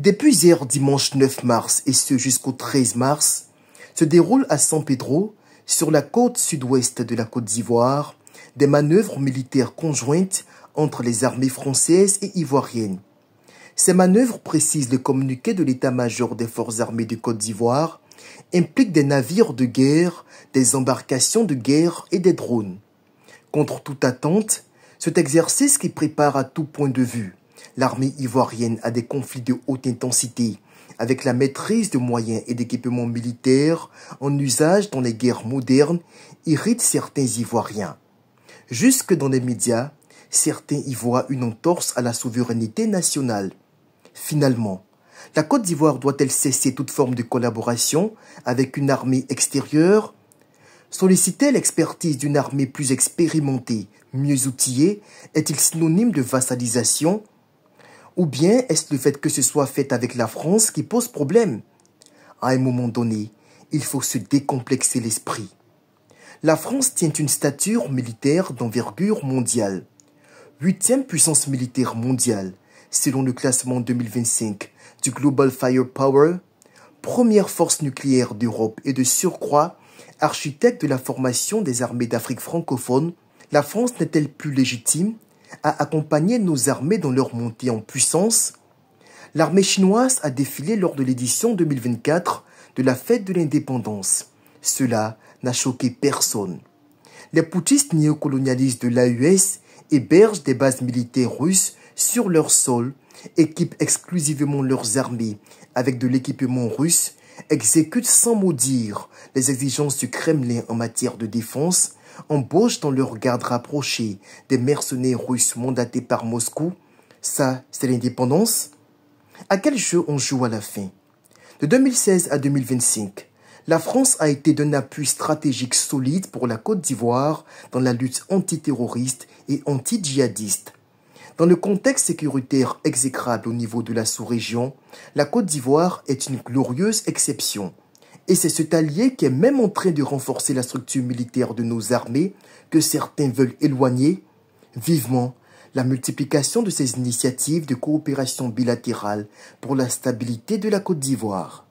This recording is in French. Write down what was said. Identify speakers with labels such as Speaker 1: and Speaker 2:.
Speaker 1: Depuis hier dimanche 9 mars et ce jusqu'au 13 mars, se déroulent à San Pedro, sur la côte sud-ouest de la Côte d'Ivoire, des manœuvres militaires conjointes entre les armées françaises et ivoiriennes. Ces manœuvres, précisent le communiqué de l'état-major des forces armées de Côte d'Ivoire, impliquent des navires de guerre, des embarcations de guerre et des drones. Contre toute attente, cet exercice qui prépare à tout point de vue l'armée ivoirienne à des conflits de haute intensité, avec la maîtrise de moyens et d'équipements militaires en usage dans les guerres modernes, irrite certains Ivoiriens. Jusque dans les médias, certains y voient une entorse à la souveraineté nationale. Finalement, la Côte d'Ivoire doit-elle cesser toute forme de collaboration avec une armée extérieure? Solliciter l'expertise d'une armée plus expérimentée, mieux outillée, est-il synonyme de vassalisation? Ou bien est-ce le fait que ce soit fait avec la France qui pose problème? À un moment donné, il faut se décomplexer l'esprit. La France tient une stature militaire d'envergure mondiale. 8e puissance militaire mondiale, selon le classement 2025 du Global Firepower, première force nucléaire d'Europe et de surcroît, architecte de la formation des armées d'Afrique francophone, la France n'est-elle plus légitime à accompagner nos armées dans leur montée en puissance? L'armée chinoise a défilé lors de l'édition 2024 de la fête de l'indépendance. Cela n'a choqué personne. Les putschistes néocolonialistes de l'AES hébergent des bases militaires russes sur leur sol, équipent exclusivement leurs armées avec de l'équipement russe, exécutent sans mot dire les exigences du Kremlin en matière de défense, embauchent dans leur garde rapprochée des mercenaires russes mandatés par Moscou. Ça, c'est l'indépendance? À quel jeu on joue à la fin? De 2016 à 2025, la France a été d'un appui stratégique solide pour la Côte d'Ivoire dans la lutte antiterroriste et anti-djihadiste. Dans le contexte sécuritaire exécrable au niveau de la sous-région, la Côte d'Ivoire est une glorieuse exception. Et c'est cet allié qui est même en train de renforcer la structure militaire de nos armées que certains veulent éloigner. Vivement la multiplication de ces initiatives de coopération bilatérale pour la stabilité de la Côte d'Ivoire.